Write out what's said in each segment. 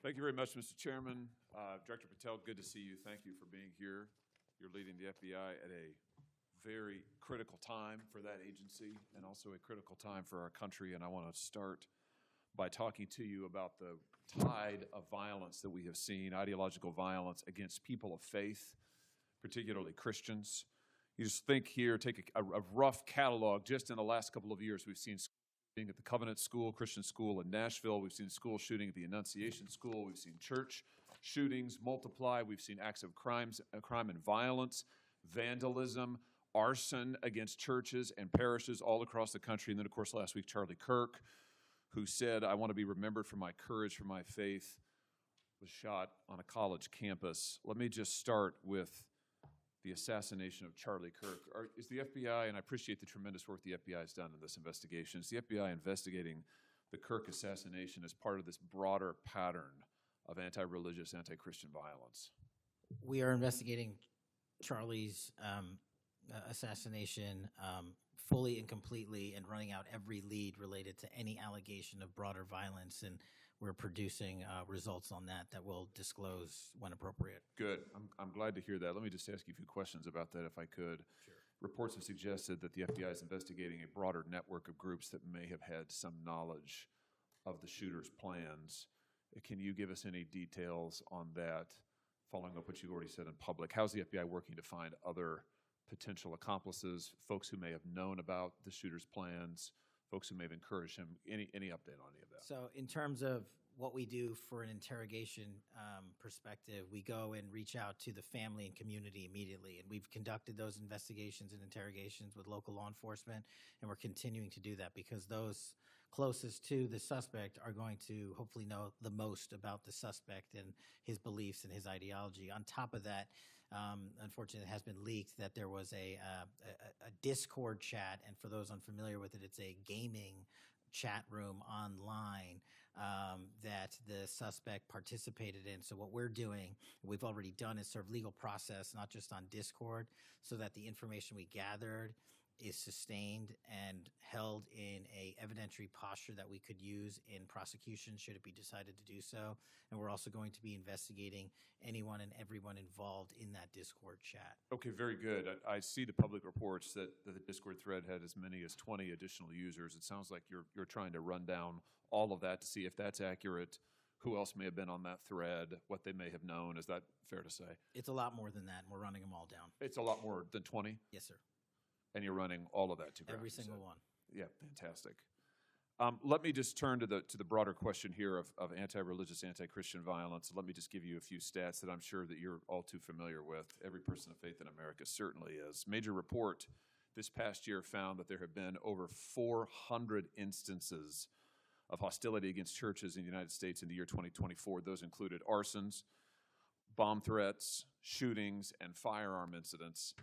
Thank you very much, Mr. Chairman. Director Patel, good to see you. Thank you for being here. You're leading the FBI at a very critical time for that agency and also a critical time for our country. And I want to start by talking to you about the tide of violence that we have seen, ideological violence against people of faith, particularly Christians. You just think here, take a rough catalog. Just in the last couple of years, we've seen shooting at the Covenant School, Christian school in Nashville. We've seen school shooting at the Annunciation School. We've seen church shootings multiply. We've seen acts of crime and violence, vandalism, arson against churches and parishes all across the country. And then, of course, last week, Charlie Kirk, who said, "I want to be remembered for my courage, for my faith," was shot on a college campus. Let me just start with the assassination of Charlie Kirk. Is the FBI, and I appreciate the tremendous work the FBI has done in this investigation, is the FBI investigating the Kirk assassination as part of this broader pattern of anti-religious, anti-Christian violence? We are investigating Charlie's assassination fully and completely and running out every lead related to any allegation of broader violence, and we're producing results on that we'll disclose when appropriate. Good. I'm glad to hear that. Let me just ask you a few questions about that, if I could. Sure. Reports have suggested that the FBI is investigating a broader network of groups that may have had some knowledge of the shooter's plans. Can you give us any details on that, following up what you already said in public? How's the FBI working to find other potential accomplices, folks who may have known about the shooter's plans, folks who may have encouraged him? Any update on any of that? So in terms of what we do for an interrogation perspective, we go and reach out to the family and community immediately. And we've conducted those investigations and interrogations with local law enforcement, and we're continuing to do that because those closest to the suspect are going to hopefully know the most about the suspect and his beliefs and his ideology. On top of that, unfortunately, it has been leaked that there was a Discord chat, and for those unfamiliar with it, it's a gaming chat room online that the suspect participated in. So what we're doing, we've already done, is serve legal process, not just on Discord, so that the information we gathered is sustained and held in a evidentiary posture that we could use in prosecution should it be decided to do so. And we're also going to be investigating anyone and everyone involved in that Discord chat. Okay, very good. I see the public reports that the Discord thread had as many as 20 additional users. It sounds like you're trying to run down all of that to see if that's accurate, who else may have been on that thread, what they may have known. Is that fair to say? It's a lot more than that, and we're running them all down. It's a lot more than 20? Yes, sir. And you're running all of that to ground? Every single one. Yeah, fantastic. Let me just turn to the broader question here of anti-religious, anti-Christian violence. Let me just give you a few stats that I'm sure that you're all too familiar with. Every person of faith in America certainly is. Major report this past year found that there have been over 400 instances of hostility against churches in the United States in the year 2024. Those included arsons, bomb threats, shootings, and firearm incidents.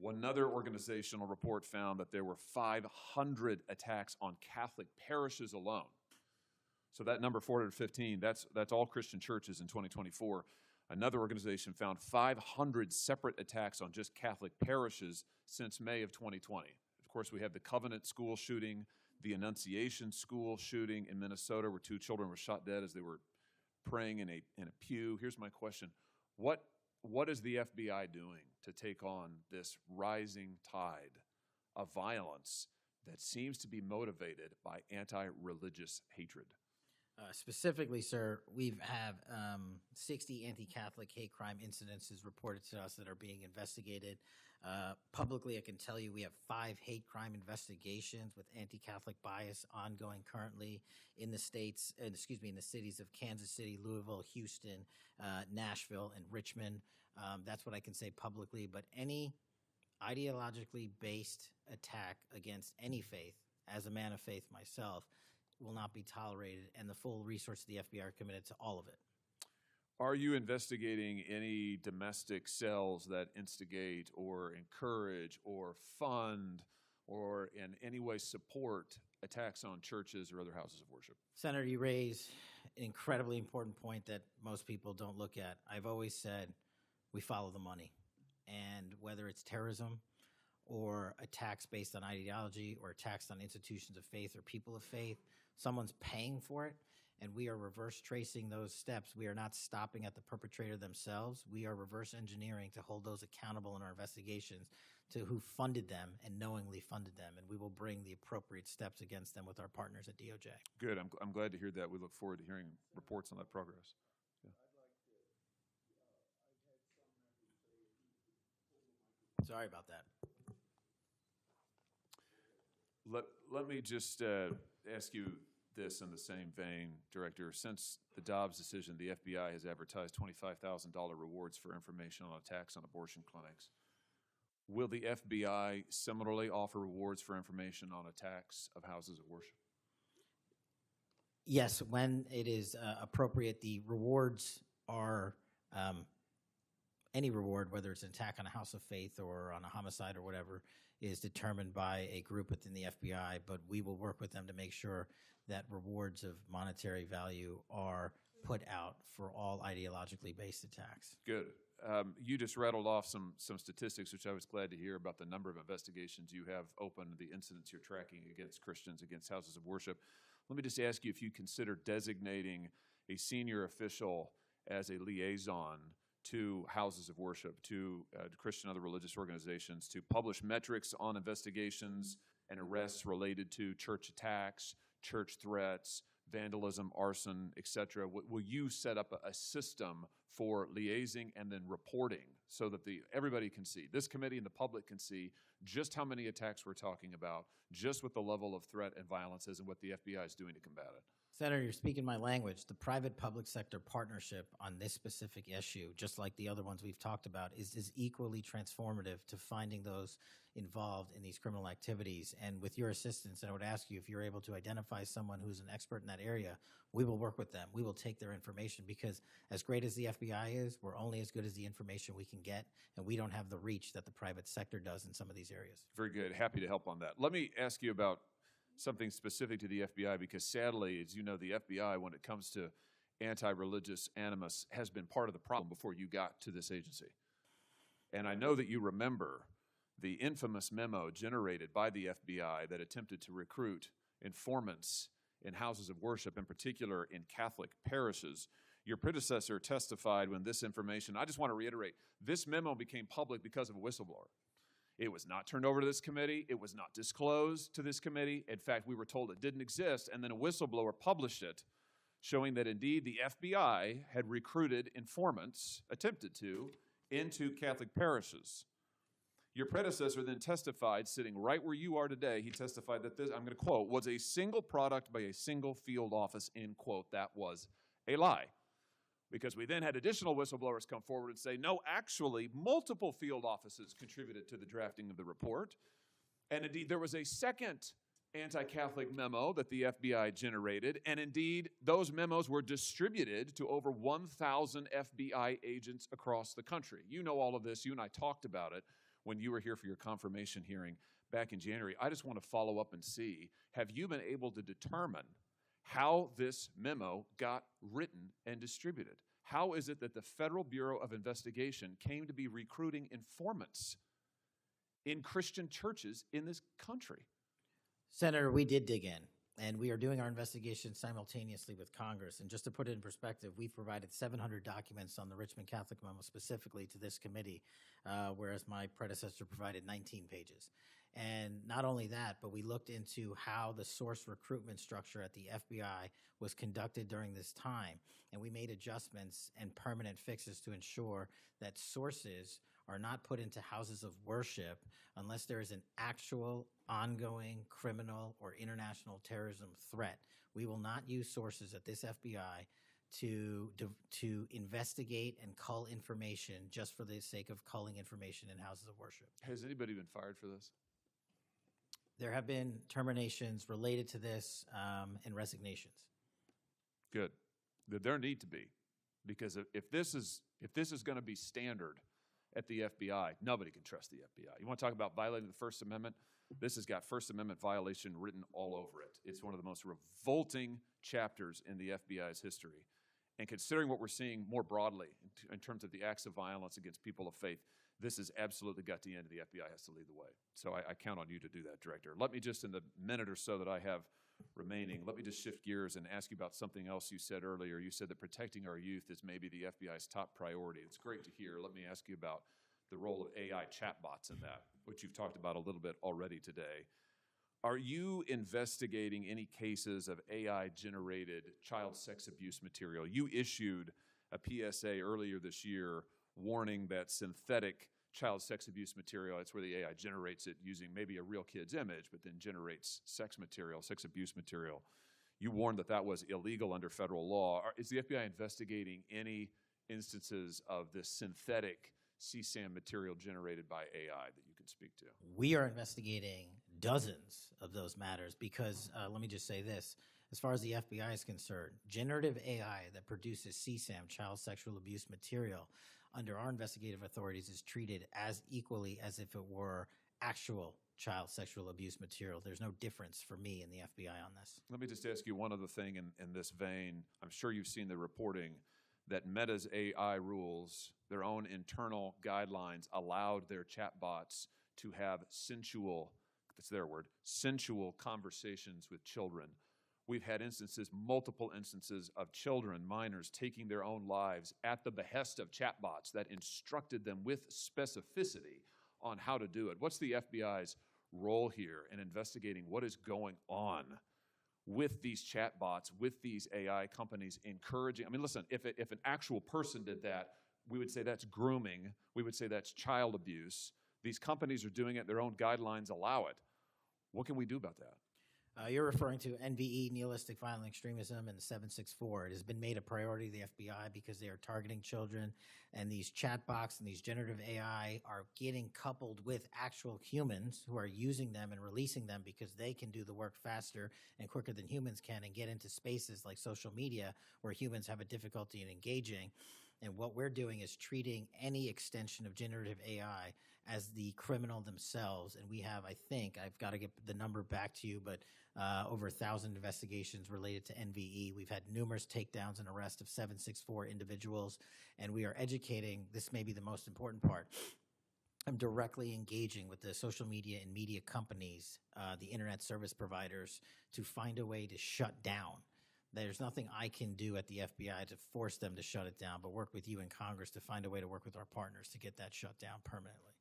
Another organizational report found that there were 500 attacks on Catholic parishes alone. So that number, 415, that's all Christian churches in 2024. Another organization found 500 separate attacks on just Catholic parishes since May of 2020. Of course, we have the Covenant School shooting, the Annunciation School shooting in Minnesota, where 2 children were shot dead as they were praying in a pew. Here's my question. What is the FBI doing to take on this rising tide of violence that seems to be motivated by anti-religious hatred? Specifically, sir, we have 60 anti-Catholic hate crime incidences reported to us that are being investigated. Publicly, I can tell you we have 5 hate crime investigations with anti-Catholic bias ongoing currently in the states, in the cities of Kansas City, Louisville, Houston, Nashville, and Richmond. That's what I can say publicly. But any ideologically based attack against any faith, as a man of faith myself, will not be tolerated, and the full resources of the FBI are committed to all of it. Are you investigating any domestic cells that instigate or encourage or fund or in any way support attacks on churches or other houses of worship? Senator, you raise an incredibly important point that most people don't look at. I've always said we follow the money, and whether it's terrorism or attacks based on ideology or attacks on institutions of faith or people of faith, someone's paying for it. and we are reverse tracing those steps. We are not stopping at the perpetrator themselves. We are reverse engineering to hold those accountable in our investigations to who funded them and knowingly funded them, and we will bring the appropriate steps against them with our partners at DOJ. Good. I'm glad to hear that. We look forward to hearing reports on that progress. Yeah. Sorry about that. Let me just ask you this in the same vein, Director. Since the Dobbs decision, the FBI has advertised $25,000 rewards for information on attacks on abortion clinics. Will the FBI similarly offer rewards for information on attacks of houses of worship? Yes, when it is appropriate, the rewards are any reward, whether it's an attack on a house of faith or on a homicide or whatever, is determined by a group within the FBI, but we will work with them to make sure that rewards of monetary value are put out for all ideologically based attacks. Good. You just rattled off some statistics, which I was glad to hear, about the number of investigations you have open, the incidents you're tracking against Christians, against houses of worship. Let me just ask you if you consider designating a senior official as a liaison to houses of worship, to Christian and other religious organizations, to publish metrics on investigations and arrests related to church attacks, church threats, vandalism, arson, etc. Will you set up a system for liaising and then reporting so that everybody can see, this committee and the public can see just how many attacks we're talking about, just what the level of threat and violence is and what the FBI is doing to combat it? Senator, you're speaking my language. The private-public sector partnership on this specific issue, just like the other ones we've talked about, is equally transformative to finding those involved in these criminal activities. And with your assistance, I would ask you if you're able to identify someone who's an expert in that area, we will work with them. We will take their information because as great as the FBI is, we're only as good as the information we can get, and we don't have the reach that the private sector does in some of these areas. Very good. Happy to help on that. Let me ask you about something specific to the FBI, because sadly, as you know, the FBI, when it comes to anti-religious animus, has been part of the problem before you got to this agency. And I know that you remember the infamous memo generated by the FBI that attempted to recruit informants in houses of worship, in particular in Catholic parishes. Your predecessor testified when this information, I just want to reiterate, this memo became public because of a whistleblower. It was not turned over to this committee. It was not disclosed to this committee. In fact, we were told it didn't exist, and then a whistleblower published it, showing that indeed the FBI had recruited informants, attempted to, into Catholic parishes. Your predecessor then testified, sitting right where you are today, he testified that this, I'm going to quote, was a single product by a single field office, end quote. That was a lie. Because we then had additional whistleblowers come forward and say, no, actually, multiple field offices contributed to the drafting of the report. And indeed, there was a second anti-Catholic memo that the FBI generated, and indeed, those memos were distributed to over 1,000 FBI agents across the country. You know all of this. You and I talked about it when you were here for your confirmation hearing back in January. I just want to follow up and see, have you been able to determine how this memo got written and distributed? How is it that the Federal Bureau of Investigation came to be recruiting informants in Christian churches in this country? Senator, we did dig in, and we are doing our investigation simultaneously with Congress. And just to put it in perspective, we've provided 700 documents on the Richmond Catholic memo specifically to this committee, whereas my predecessor provided 19 pages. And not only that, but we looked into how the source recruitment structure at the FBI was conducted during this time, and we made adjustments and permanent fixes to ensure that sources are not put into houses of worship unless there is an actual ongoing criminal or international terrorism threat. We will not use sources at this FBI to investigate and cull information just for the sake of culling information in houses of worship. Has anybody been fired for this? There have been terminations related to this and resignations. Good. There need to be, because if this is going to be standard at the FBI, nobody can trust the FBI. You want to talk about violating the First Amendment? This has got First Amendment violation written all over it. It's one of the most revolting chapters in the FBI's history. And considering what we're seeing more broadly in terms of the acts of violence against people of faith, this has absolutely got to end, and the FBI has to lead the way. So I count on you to do that, Director. Let me just, in the minute or so that I have remaining. Let me just shift gears and ask you about something else you said earlier. You said that protecting our youth is maybe the FBI's top priority. It's great to hear. Let me ask you about the role of AI chatbots in that, which you've talked about a little bit already today. Are you investigating any cases of AI-generated child sex abuse material? You issued a PSA earlier this year warning that synthetic child sex abuse material, that's where the AI generates it using maybe a real kid's image, but then generates sex material, sex abuse material. You warned that that was illegal under federal law. Is the FBI investigating any instances of this synthetic CSAM material generated by AI that you can speak to? We are investigating dozens of those matters because let me just say this. As far as the FBI is concerned, generative AI that produces CSAM, child sexual abuse material, under our investigative authorities is treated as equally as if it were actual child sexual abuse material. There's no difference for me and the FBI on this. Let me just ask you one other thing in this vein. I'm sure you've seen the reporting that Meta's AI rules, their own internal guidelines, allowed their chatbots to have sensual, that's their word, sensual conversations with children. We've had instances, multiple instances of children, minors, taking their own lives at the behest of chatbots that instructed them with specificity on how to do it. What's the FBI's role here in investigating what is going on with these chatbots, with these AI companies encouraging? I mean, listen, if an actual person did that, we would say that's grooming. We would say that's child abuse. These companies are doing it. Their own guidelines allow it. What can we do about that? You're referring to NVE, Nihilistic Violent Extremism, and the 764. It has been made a priority of the FBI because they are targeting children, and these chatbots and these generative AI are getting coupled with actual humans who are using them and releasing them because they can do the work faster and quicker than humans can and get into spaces like social media where humans have a difficulty in engaging. And what we're doing is treating any extension of generative AI as the criminal themselves. And we have, I think, I've got to get the number back to you, but over 1,000 investigations related to NVE. We've had numerous takedowns and arrests of 764 individuals, and we are educating. This may be the most important part. I'm directly engaging with the social media and media companies, the internet service providers, to find a way to shut down. There's nothing I can do at the FBI to force them to shut it down, but work with you in Congress to find a way to work with our partners to get that shut down permanently.